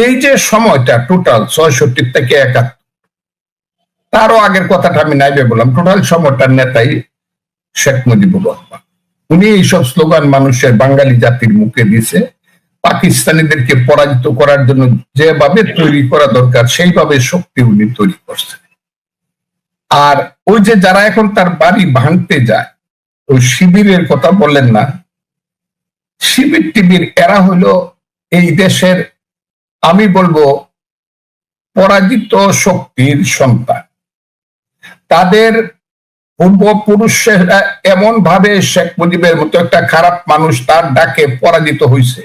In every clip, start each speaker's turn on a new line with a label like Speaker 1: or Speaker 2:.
Speaker 1: এই যে সময়টা টোটাল ৬৬ থেকে ৭১, তারও আগের কথাটা আমি নাইবে বললাম, টোটাল সময়টার নেতাই শেখ মুজিবুর রহমান। উনি এইসব স্লোগান মানুষের বাঙালি জাতির মুখে দিছে, পাকিস্তানিদেরকে পরাজিত করার জন্য যেভাবে তৈরি করা দরকার সেইভাবে শক্তি উনি তৈরি করছেন। আর ওই যে যারা এখন তার বাড়ি ভাঙতে যায়, ওই শিবিরের কথা বললেন না, শিবির টিবির এরা হলো এই দেশের, আমি বলবো, পরাজিত শক্তির সন্তান। তাদের পূর্বপুরুষেরা এমন ভাবে শেখ মুজিবের মতো একটা খারাপ মানুষ তার ডাকে পরাজিত হয়েছে,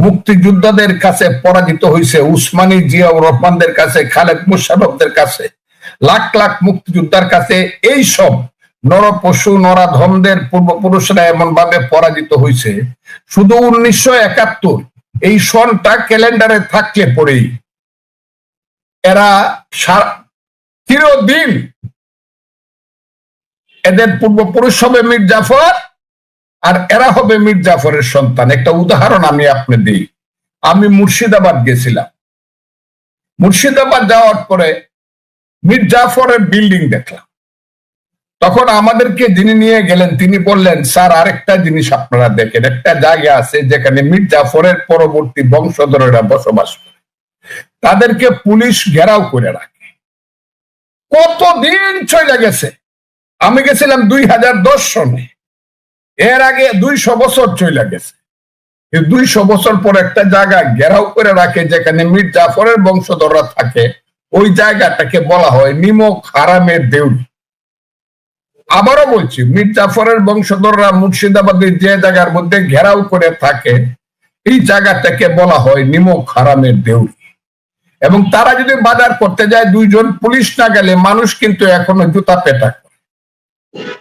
Speaker 1: মুক্তিযোদ্ধাদের কাছে পরাজিত হয়েছে, উসমানী জিয়াউর রহমানদের কাছে, খালেদ মোশাররফদের কাছে, লাখ লাখ মুক্তিযোদ্ধার কাছে। এই সব নরপশু নরাধমদের পূর্বপুরুষরা এমন ভাবে পরাজিত হয়েছে, শুধু 1971 এই সনটা ক্যালেন্ডারে থাকলে পরেই এরা চিরদিন, এদের পূর্বপুরুষ হবে মীর জাফর আর এরা হবে মীর জাফরের সন্তান। একটা উদাহরণ আমি আপনি দিই। আমি মুর্শিদাবাদ গেছিলাম, মুর্শিদাবাদ যাওয়ার পরে মীর জাফরের বিল্ডিং দেখলাম। তখন আমাদেরকে যিনি নিয়ে গেলেন তিনি বললেন, স্যার আরেকটা জিনিস আপনারা দেখেন, একটা জায়গা আছে যেখানে মীর জাফরের পরবর্তী বংশধরেরা বসবাস করে, তাদেরকে পুলিশ ঘেরাও করে রাখে। কতদিন চলে গেছে, আমি গেছিলাম 2010 সনে, এর আগে 200 বছর চলে গেছে। 200 বছর পর একটা জায়গা ঘেরাও করে রাখে যেখানে মীর জাফরের বংশধররা থাকে, ওই জায়গাটাকে বলা হয় নিমক হারামের দেউরি। আবারও বলছি, মীর জাফরের বংশধররা মুর্শিদাবাদের যে জায়গার মধ্যে ঘেরাও করে থাকে, এই জায়গাটাকে বলা হয় নিমক হারামের দেউরি। এবং তারা যদি বাজার করতে যায়, 2 জন পুলিশ না গেলে মানুষ কিন্তু এখনো জুতা পেটা করে।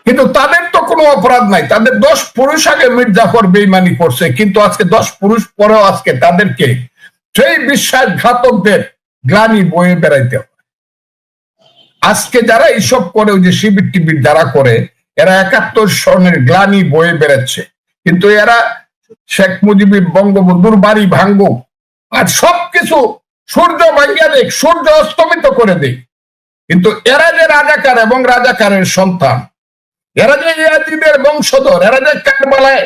Speaker 1: কিন্তু তাদের তো কোনো অপরাধ নাই, তাদের 10 পুরুষ আগে মীর জাফর বেইমানি করছে, কিন্তু আজকে 10 পুরুষ পরেও আজকে তাদেরকে সেই বিশ্বাসঘাতকদের গ্লানি বয়ে বেড়াইতে হয়। আজকে যারা এইসব করে, ওই যে শিবির টিবির যারা করে, এরা 71 সনের গ্লানি বয়ে বেড়াচ্ছে। কিন্তু এরা শেখ মুজিবুর বঙ্গবন্ধুর বাড়ি ভাঙ্গুক আর সবকিছু সূর্য ভাঙ্গিয়া দেখ, সূর্য অস্তমিত করে দেখ, কিন্তু এরা যে রাজাকার এবং রাজাকারের সন্তান, এরা যে ইয়াজিদের বংশধর, এরা যে কারবালায়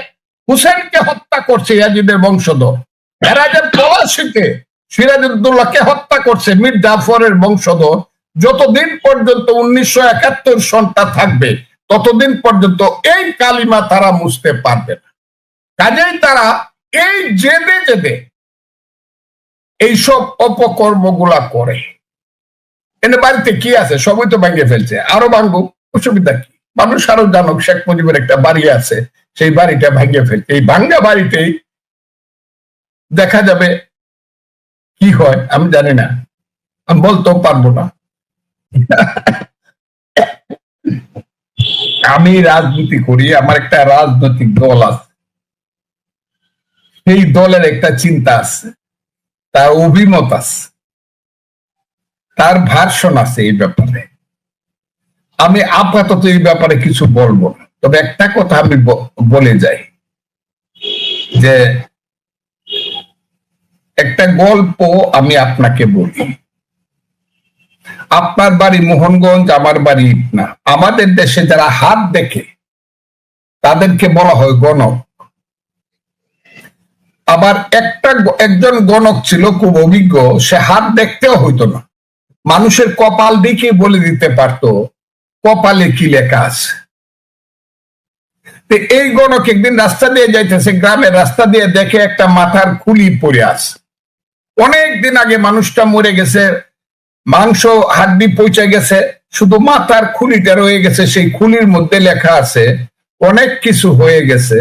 Speaker 1: হুসেনকে হত্যা করছে ইয়াজিদের বংশধর, এরা যে পলাশীতে সিরাজউদ্দৌলাকে হত্যা করছে মীর জাফরের বংশধর, যতদিন পর্যন্ত 1971 সনটা থাকবে ততদিন পর্যন্ত এই কালিমা তারা মুছতে পারবে না। কাজেই তারা এই জেদে জেদে এইসব অপকর্মগুলা করে। এনে বাড়িতে কি আছে, সবই তো ভেঙে ফেলছে, আরো ভাঙুক, অসুবিধা কি? মানুষ আরো জানুক শেখ মুজিবের একটা বাড়ি আছে, সেই বাড়িটা ভেঙে ফেলছে। এই ভাঙ্গা বাড়িতেই দেখা যাবে কি হয়, আমি জানি না, আমি বলতেও পারবো না। আমি রাজনীতি করি, আমার একটা রাজনৈতিক দল আছে, সেই দলের একটা চিন্তা আছে, তার অভিমত আছে, তার ভার্সন আছে এই ব্যাপারে। আমি আপাতত এই ব্যাপারে কিছু বলবো না, তবে একটা কথা আমি বলে যাই যে একটা গল্প আমি আপনাকে বলি। আপনার বাড়ি মোহনগঞ্জ, আমার বাড়ি না। আমাদের দেশে যারা হাত দেখে তাদেরকে বলা হয় গণক। আবার একজন গণক ছিল খুব অভিজ্ঞ, সে হাত দেখতেও হইতো না, মানুষের কপাল দেখে বলে দিতে পারতো কপালে কি লেখা আছে। এই গণক একদিন রাস্তা দিয়ে যাইতেছে, গ্রামের রাস্তা দিয়ে দেখে একটা মাথার খুলি পড়ে আছে। অনেকদিন আগে মানুষটা মরে গেছে, মাংস হাড্ডি পৌঁছে গেছে, শুধু মাথার খুলিটা রয়ে গেছে। সেই খুলির মধ্যে লেখা আছে অনেক কিছু হয়ে গেছে,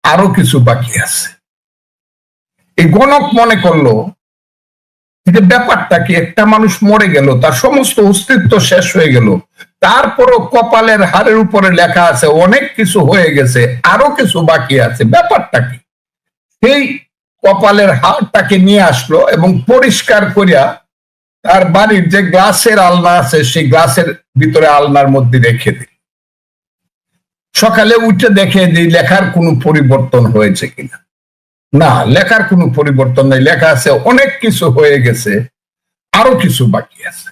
Speaker 1: আরো কিছু বাকি আছে। এই গণক মনে করলো যে ব্যাপারটা কি, একটা মানুষ মরে গেল, তার সমস্ত অস্তিত্ব শেষ হয়ে গেল, তারপরও কপালের হাড়ের উপরে লেখা আছে অনেক কিছু হয়ে গেছে, আরো কিছু বাকি আছে, ব্যাপারটা কি? সেই কপালের হাড়টাকে নিয়ে আসলো এবং পরিষ্কার করিয়া তার বাড়ির যে গ্লাসের আলনা আছে সেই গ্লাসের ভিতরে আলনার মধ্যে রেখে দিল। সকালে উঠে দেখে যে লেখার কোনো পরিবর্তন হয়েছে কিনা। না, লেখার কোনো পরিবর্তন নেই, লেখা আছে অনেক কিছু হয়ে গেছে, আরো কিছু বাকি আছে।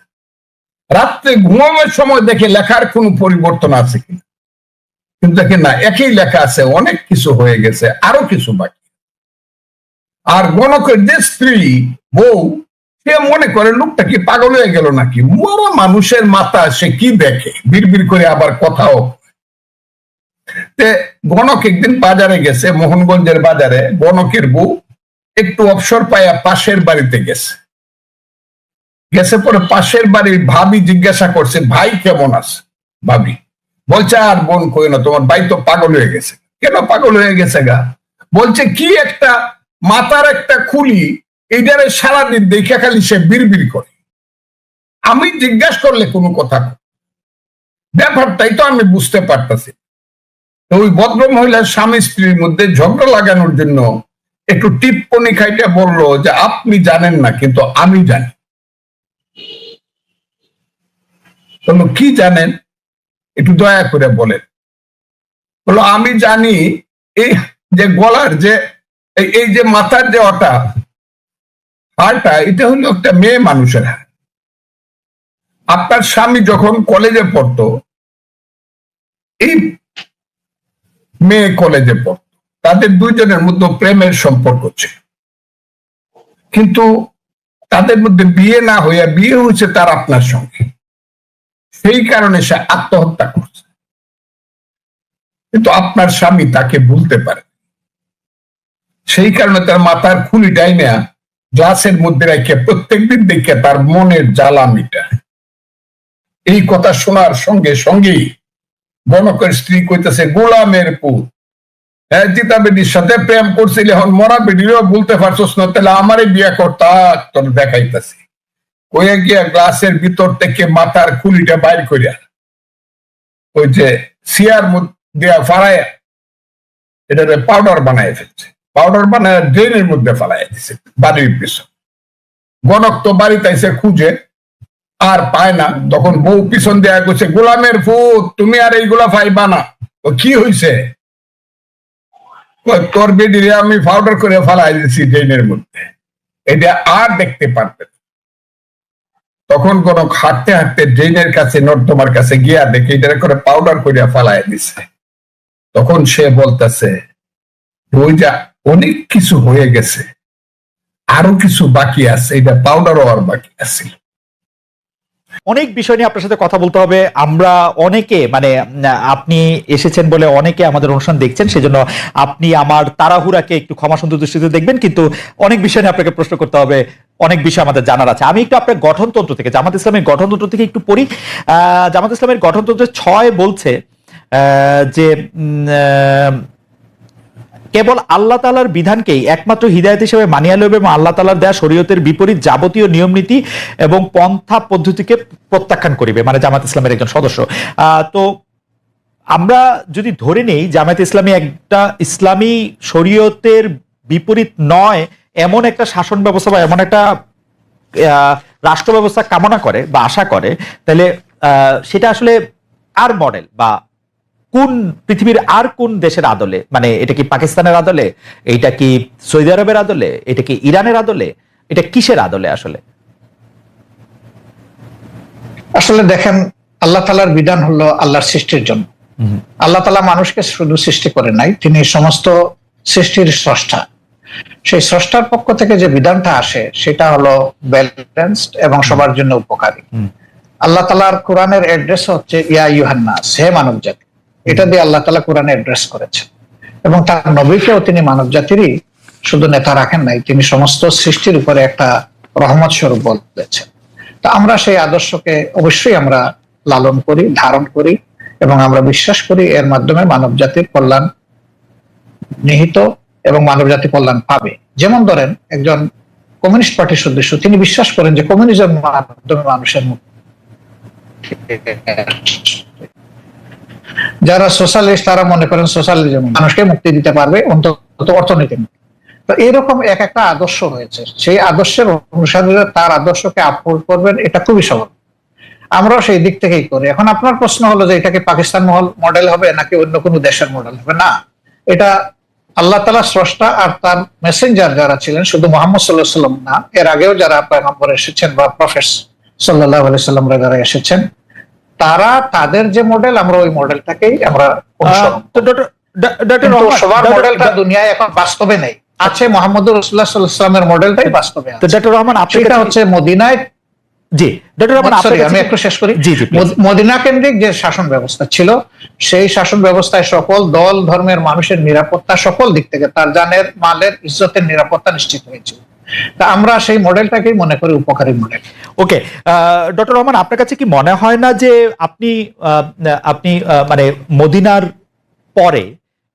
Speaker 1: রাত্রে ঘুমানোর সময় দেখে লেখার কোনো পরিবর্তন আছে কিনা, কিন্তু দেখে না, একই লেখা আছে অনেক কিছু হয়ে গেছে, আরো কিছু বাকি। আর গণকের যে স্ত্রী বউ, সে মনে করে লোকটা কি পাগল হয়ে গেল নাকি, মরা মানুষের মাথা সে কি দেখে, বিড়বিড় করে আবার কথাও। গণক একদিন বাজারে গেছে, মোহনগঞ্জের বাজারে। গণকের বউ একটু অবসর পাইয়া পাশের বাড়িতে গেছে। পরে পাশের বাড়ির ভাবি জিজ্ঞাসা করছে, ভাই কেমন আছে? ভাবি বলছে, আর বোন কই না, তোমার ভাই তো পাগল হয়ে গেছে। কেন পাগল হয়ে গেছে গা? বলছে কি একটা মাথার একটা খুলি, এইটারে সারাদিন দেখে খালি সে বিড়বিড় করে। আমি জিজ্ঞাসা করলে কোনো কথা, ব্যাপারটাই তো আমি বুঝতে পারতেছি। তো ওই ভদ্র মহিলার স্বামী স্ত্রীর মধ্যে ঝগড়া লাগানোর জন্য একটু টিপ্পনি খাইতে বলল যে, আপনি জানেন না কিন্তু আমি জানি। কি জানেন, একটু দয়া করে বলেন। বলো, আমি জানি এই যে গলার যে এই যে মাথার যে হাড়টা, এটা হলো একটা মেয়ে মানুষের হাড়। আপনার স্বামী যখন কলেজে পড়তো, এই মেয়ে কলেজে পড়তো, তাদের দুইজনের মধ্যে প্রেমের সম্পর্ক ছিল, কিন্তু তাদের মধ্যে বিয়ে না হইয়া বিয়ে হয়েছে তার আপনার সঙ্গে। সেই কারণে সে আত্মহত্যা করছে, কিন্তু আপনার স্বামী তাকে ভুলতে পারে। সেই কারণে তার মাথার খুলিটাই না গ্লাসের মধ্যে রেখে প্রত্যেকদিন দেখে তার মনের জ্বালা মিটায়। এই কথা শোনার সঙ্গে সঙ্গেই গণকের স্ত্রী কইতেছে, গোলামের পুত, হ্যাঁ জিতা বেডির সাথে প্রেম করছিল, এখন মরা বেডিরও বলতে পারছস না, তাহলে আমারে বিয়ে করতা, তোর দেখাইতেছি। কয়ে গিয়া গ্লাসের ভিতর থেকে মাথার খুলিটা বাইর করিয়া ওই যে সিয়ার মধ্যে ফাড়াইয়া এটা পাউডার বানায় ফেলছে। পাউডার বানায় ড্রেনের মধ্যে ফালাই দিছে বাড়ির পিছন। গণক তো বাড়িতে এসে খুঁজে আর পায় না, তখন বউ পিছন দেয়া গেছে, গোলামের ফুট, তুমি আর এইগুলা পাইবা না। ও কি হয়েছে? তোর বেডিরে আমি পাউডার করে ফালাই দিচ্ছি ড্রেনের মধ্যে, এটা আর দেখতে পারবে। তখন গণক হাঁটতে হাঁটতে ড্রেনের কাছে, নর্দমার কাছে গিয়া দেখে এটা করে পাউডার করে ফালাই দিছে। তখন সে বলতেছে, ওই যা অনেক কিছু হয়ে গেছে, আরো কিছু বাকি আছে, এটা পাউডারও আর বাকি আছে।
Speaker 2: অনেক বিষয় নিয়ে আপনার সাথে কথা বলতে হবে। আমরা অনেকে, মানে আপনি এসেছেন বলে অনেকে আমাদের অনুষ্ঠান দেখছেন, সেজন্য আপনি আমার তাড়াহুড়াকে একটু ক্ষমা সুন্দর দৃষ্টিতে দেখবেন, কিন্তু অনেক বিষয় নিয়ে আপনাকে প্রশ্ন করতে হবে, অনেক বিষয় আমাদের জানার আছে। আমি একটু আপনার গঠনতন্ত্র থেকে, জামাত ইসলামের গঠনতন্ত্র থেকে একটু পড়ি। জামাত ইসলামের গঠনতন্ত্রের 6 বলছে যে কেবল আল্লাহ তাআলার বিধানকেই একমাত্র হিদায়াত হিসেবে মানিয়া লইবে এবং আল্লাহ তাআলার দেয়া শরীয়তের বিপরীত যাবতীয় নিয়ম নীতি এবং পন্থা পদ্ধতিকে প্রত্যাখ্যান করিবে, মানে জামাত ইসলামের একজন সদস্য। তো আমরা যদি ধরে নেই জামাত ইসলামী একটা ইসলামী শরীয়তের বিপরীত নয় এমন একটা শাসন ব্যবস্থা বা এমন একটা রাষ্ট্র ব্যবস্থা কামনা করে বা আশা করে, তাহলে সেটা আসলে আর মডেল বা কোন পৃথিবীর আর কোন দেশের আদলে, মানে এটা কি পাকিস্তানের আদলে, এটা কি সৌদি আরবের আদলে, এটা কি ইরানের আদলে, এটা কিসের আদলে?
Speaker 3: আসলে দেখেন, আল্লাহ তাআলার বিধান হলো আল্লাহর সৃষ্টির জন্য। আল্লাহ তাআলা মানুষকে শুধু সৃষ্টি করে নাই, তিনি সমস্ত সৃষ্টির স্রষ্টা। সেই স্রষ্টার পক্ষ থেকে যে বিধানটা আসে সেটা হলো ব্যালেন্সড এবং সবার জন্য উপকারী। আল্লাহ তাআলার কোরআনের অ্যাড্রেস হচ্ছে ইয়া আইয়ুহান নাস, হে মানব জাতি। এটা দিয়ে আল্লাহ তাআলা কোরআনে অ্যাড্রেস করেছেন, এবং তার নবীকেও তিনি মানব জাতিরই শুধু নেতা রাখেন নাই, তিনি সমস্ত সৃষ্টির উপরে একটা রহমত স্বরূপ বলেছেন। তা আমরা সেই আদর্শকে অবশ্যই আমরা লালন করি, ধারণ করি, এবং আমরা বিশ্বাস করি এর মাধ্যমে মানব জাতির কল্যাণ নিহিত এবং মানব জাতি কল্যাণ পাবে। যেমন ধরেন, একজন কমিউনিস্ট পার্টির সদস্য, তিনি বিশ্বাস করেন যে কমিউনিজম মাধ্যমে মানুষের মুক্তি। যারা সোশ্যালিস্ট তারা মনে করেন সোশ্যালিজম মানুষকে মুক্তি দিতে পারবে, অন্তত অর্থনীতি। তো এরকম এক একটা আদর্শ হয়েছে, সেই আদর্শের অনুসারীরা তার আদর্শকে আপহোল্ড করবেন, এটা খুবই সহজ। আমরাও সেই দিক থেকেই করি। এখন আপনার প্রশ্ন হলো যে এটা কি পাকিস্তান মডেল হবে নাকি অন্য কোনো দেশের মডেল হবে? না, এটা আল্লাহ তাআলা স্রষ্টা আর তার মেসেঞ্জার যারা ছিলেন, শুধু মুহাম্মদ সাল্লাল্লাহু আলাইহি ওয়াসাল্লাম না, এর আগেও যারা পয়গম্বর এসেছেন বা প্রফেট সাল্লাল্লাহু আলাইহি ওয়াসাল্লামরা যারা এসেছেন, তারা তাদের যে মডেল, আমরা ওই মডেলটাকেই আমরা অনুসরণ
Speaker 2: তো ডক্টর
Speaker 3: কিন্তু
Speaker 2: রহমান,
Speaker 3: সবার মডেলটা দুনিয়ায় এখন বাস্তবে নেই। আছে মুহাম্মদুর রাসূলুল্লাহ সাল্লাল্লাহু আলাইহি ওয়াসাল্লামের মডেলটাই বাস্তবে
Speaker 2: তো
Speaker 3: আছে।
Speaker 2: ডক্টর রহমান আপনার
Speaker 3: সেটা
Speaker 2: কাছে-
Speaker 3: হচ্ছে মদিনায়,
Speaker 2: জি ডক্টর রহমান আপনার
Speaker 3: সরি
Speaker 2: কাছে-
Speaker 3: আমি একটু শেষ করি।
Speaker 2: জি জি please।
Speaker 3: মদিনা কেন্দ্রিক যে শাসন ব্যবস্থা ছিল, সেই শাসন ব্যবস্থায় সকল দল ধর্মের মানুষের নিরাপত্তা, সকল দিক থেকে তার জানের মালের ইজ্জতের নিরাপত্তা নিশ্চিত হয়েছিল। তা আমরা সেই মডেলটাকেই মনে করি উপকারী মডেল।
Speaker 2: ওকে, ডক্টর রহমান আপনার কাছে কি মনে হয় না যে আপনি মানে মদিনার পরে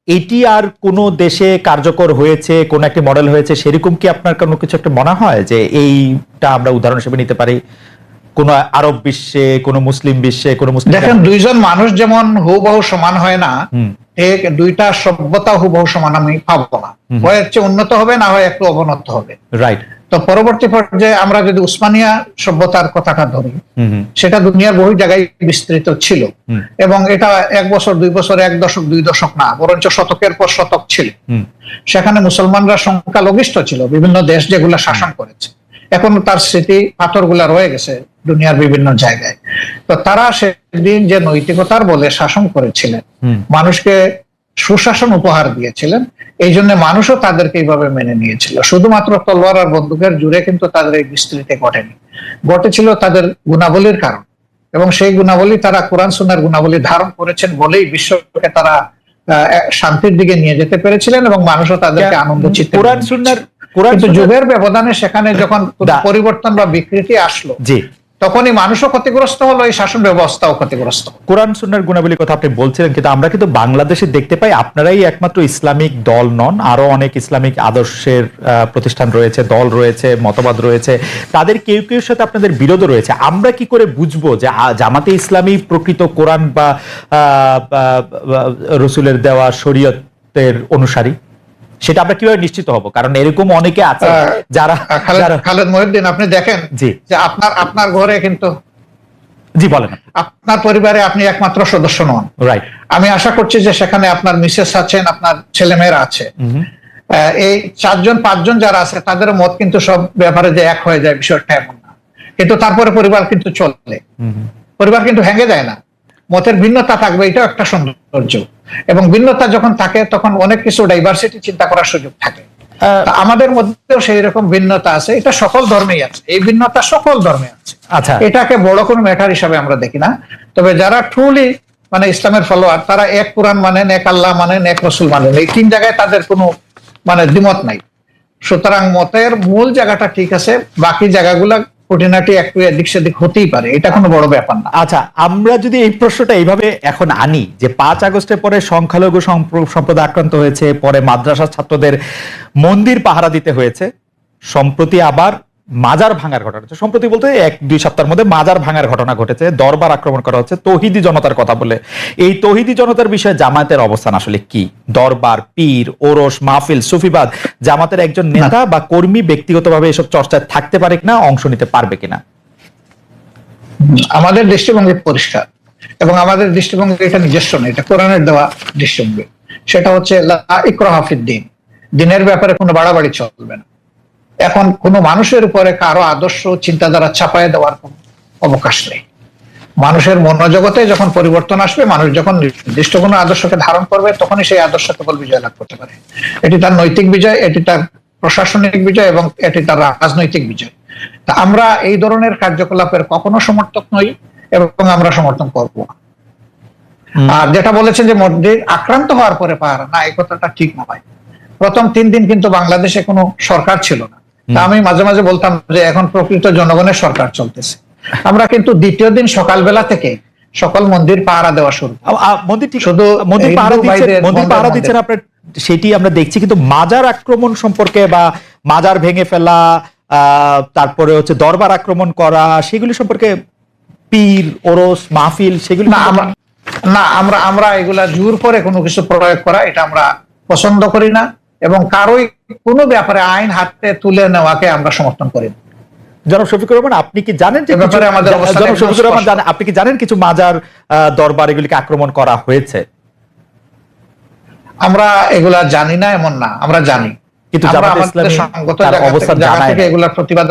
Speaker 2: এটি আর কোন দেশে কার্যকর হয়েছে, কোন একটি মডেল হয়েছে, সেরকম কি আপনার কোনো কিছু একটা মনে হয় যে এইটা আমরা উদাহরণ হিসেবে নিতে পারি কোন আরব বিশ্বে, কোন মুসলিম বিশ্বে, কোন মুসলিম?
Speaker 3: দেখেন, দুইজন মানুষ যেমন হুবহু সমান হয় না,
Speaker 2: হুম,
Speaker 3: ঠিক দুইটা সভ্যতা হুবহু সমান আমি পাবো না। হয় হচ্ছে উন্নত হবে, না হয় একটু অবনত হবে।
Speaker 2: রাইট।
Speaker 3: তো পরবর্তী পর্যায়ে আমরা যদি উসমানিয়া সভ্যতার কথাটা ধরি,
Speaker 2: হুম হুম
Speaker 3: সেটা দুনিয়ার বহু জায়গায় বিস্তৃত ছিল
Speaker 2: হুম
Speaker 3: এবং এটা 1 বছর 2 বছর 1 দশক 2 দশক না, বরঞ্চ শতকের পর শতক ছিল।
Speaker 2: হুম
Speaker 3: সেখানে মুসলমানরা সংখ্যালঘিষ্ঠ ছিল, বিভিন্ন দেশ যেগুলো শাসন করেছে, এখন তার স্মৃতি পাথরগুলা রয়ে গেছে দুনিয়ার বিভিন্ন জায়গায়। তো তারা সেদিন যে নৈতিকতার বলে শাসন করেছিলেন,
Speaker 2: হুম
Speaker 3: মানুষকে সুশাসন উপহার দিয়েছিলেন, এই জন্য মানুষও তাদেরকে এইভাবে মেনে নিয়েছিল। শুধুমাত্র তলোয়ার আর বন্দুকের জুড়ে কিন্তু তাদের এই বিস্তৃতি ঘটেনি, ঘটেছিল তাদের গুণাবলীর কারণ, এবং সেই গুণাবলী তারা কোরআন সুন্নাহর গুণাবলী ধারণ করেছেন বলেই বিশ্বকে তারা শান্তির দিকে নিয়ে যেতে পেরেছিলেন এবং মানুষও তাদেরকে আনন্দ চিত্তে
Speaker 2: কোরআন সুন্নাহর
Speaker 3: কিন্তু যুগের ব্যবধানে সেখানে যখন পরিবর্তন বা বিকৃতি আসলো,
Speaker 2: জি
Speaker 3: তখনই মানুষও ক্ষতিগ্রস্ত হলো, এই শাসন ব্যবস্থাও ক্ষতিগ্রস্ত হলো।
Speaker 2: কোরআন সুন্নাহর গুণাবলীর কথা আপনি বলছিলেন, কিন্তু আমরা কিন্তু বাংলাদেশে দেখতে পাই আপনারাই একমাত্র ইসলামিক দল নন, আরো অনেক ইসলামিক আদর্শের প্রতিষ্ঠান রয়েছে, দল রয়েছে, মতবাদ রয়েছে, তাদের কেউ কেউ সাথে আপনাদের বিরোধ রয়েছে। আমরা কি করে বুঝবো যে জামাতে ইসলামী প্রকৃত কোরআন বা রসুলের দেওয়া শরীয়তের অনুসারী? সেটা আমরা কিভাবে নিশ্চিত হব? কারণ এরকম অনেকে আছে যারা
Speaker 3: খালেদ মহিউদ্দিন, আপনি দেখেন
Speaker 2: জি
Speaker 3: যে আপনার ঘরে কিন্তু,
Speaker 2: জি বলেন,
Speaker 3: আপনার পরিবারে আপনি একমাত্র সদস্য নন,
Speaker 2: রাইট?
Speaker 3: আমি আশা করছি যে সেখানে আপনার মিসেস আছেন, আপনার ছেলেমেয়েরা আছে, এই 4জন 5জন যারা আছে তাদের মত কিন্তু সব ব্যাপারে যে এক হয়ে যায় বিষয়টা এমন না, কিন্তু তারপরে পরিবার কিন্তু চলে, পরিবার কিন্তু ভেঙে যায় না। মতের ভিন্নতা থাকবে, এটাও একটা সৌন্দর্য, এবং ভিন্নতা যখন থাকে তখন অনেক কিছু ডাইভার্সিটি চিন্তা করার সুযোগ থাকে। আমাদের মধ্যেও সেই রকম ভিন্নতা আছে, এটা সকল ধর্মেই আছে, এই ভিন্নতা সকল ধর্মে আছে।
Speaker 2: আচ্ছা,
Speaker 3: এটাকে বড় কোনো ম্যাটার হিসাবে আমরা দেখি না। তবে যারা ট্রুলি মানে ইসলামের ফলোয়ার, তারা এক কোরআন মানেন, এক আল্লাহ মানেন, এক রসুল মানেন, এই 3 জায়গায় তাদের কোনো মানে দ্বিমত নাই। সুতরাং মতের মূল জায়গাটা ঠিক আছে, বাকি জায়গাগুলা খুঁটিনাটি একটু এদিক সেদিক হতেই পারে, এটা কোনো বড় ব্যাপার না।
Speaker 2: আচ্ছা, আমরা যদি এই প্রশ্নটা এইভাবে এখন আনি যে 5 আগস্টের পরে সংখ্যালঘু সম্প্রদায় আক্রান্ত হয়েছে, পরে মাদ্রাসার ছাত্রদের মন্দির পাহারা দিতে হয়েছে, সম্প্রতি আবার মাজার ভাঙার ঘটনা ঘটেছে, সম্প্রতি বলতে 1-2 সপ্তাহের মধ্যে মাজার ভাঙার ঘটনা ঘটেছে, দরবার আক্রমণ করা হচ্ছে তৌহিদি জনতার কথা বলে। এই তৌহিদি জনতার বিষয়ে জামায়াতের অবস্থান আসলে কি? দরবার, পীর, ওরস, মাহফিল, সুফিবাদ, জামাতের একজন নেতা বা কর্মী ব্যক্তিগতভাবে এসব চর্চায় থাকতে পারে কিনা, অংশ নিতে পারবে কিনা?
Speaker 3: আমাদের দৃষ্টিভঙ্গি পরিষ্কার, এবং আমাদের দৃষ্টিভঙ্গি এটা নিজস্ব না, এটা কোরআনের দেওয়া দৃষ্টিভঙ্গি। সেটা হচ্ছে লা ইকরাহা ফিদ্দীন, দিনের ব্যাপারে কোনো বাড়াবাড়ি চলবে না। এখন কোনো মানুষের উপরে কারো আদর্শ চিন্তাধারা চাপায় দেওয়ার কোনো অবকাশ নেই। মানুষের মনোজগতে যখন পরিবর্তন আসবে, মানুষ যখন নির্দিষ্ট কোনো আদর্শকে ধারণ করবে, তখনই সেই আদর্শ কেবল বিজয় লাভ করতে পারে। এটি তার নৈতিক বিজয়, এটি তার প্রশাসনিক বিজয়, এবং এটি তার রাজনৈতিক বিজয়। তা আমরা এই ধরনের কার্যকলাপের কখনো সমর্থক নই এবং আমরা সমর্থন করব না। আর যেটা বলেছেন যে মসজিদ আক্রান্ত হওয়ার পরে পাহারা, না, এই কথাটা ঠিক না ভাই। প্রথম 3 দিন কিন্তু বাংলাদেশে কোনো সরকার ছিল না। তা আমি মাঝে মাঝে বলতাম যে এখন প্রকৃত জনগণের সরকার চলতেছে। আমরা কিন্তু দ্বিতীয় দিন সকালবেলা থেকে সকল মন্দির পাহারা দেওয়া শুরু।
Speaker 2: মন্দির ঠিক,
Speaker 3: শুধু
Speaker 2: মন্দির পাহারা
Speaker 3: হিন্দু
Speaker 2: দিচ্ছেন,
Speaker 3: ভাইদের
Speaker 2: মন্দির পাহারা দিচ্ছেন আপনার, সেটি আমরা দেখছি, কিন্তু মাজার আক্রমণ সম্পর্কে বা মাজার ভেঙে ফেলা, তারপরে হচ্ছে দরবার আক্রমণ করা, সেগুলি সম্পর্কে পীর, ওরস, মাহফিল, সেগুলি
Speaker 3: না, আমরা এগুলা জোর করে কোনো কিছু প্রয়োগ করা, এটা আমরা পছন্দ করি না, এবং কারোই কোনো ব্যাপারে আইন হাতে তুলে নেওয়াকে আমরা সমর্থন করি না।
Speaker 2: জনাব শফিকুর রহমান, আপনি কি জানেন যে আপনি কি জানেন কিছু মাজার, দরবার এগুলিকে আক্রমণ করা হয়েছে?
Speaker 3: আমরা এগুলা জানি না এমন না, আমরা জানি।
Speaker 2: কিন্তু
Speaker 3: আমরা
Speaker 2: জামাত
Speaker 3: আমাদের
Speaker 2: ইসলামী
Speaker 3: সঙ্গত
Speaker 2: তার
Speaker 3: জায়গা
Speaker 2: অবস্থান
Speaker 3: থেকে
Speaker 2: জানায় না।
Speaker 3: এগুলার প্রতিবাদ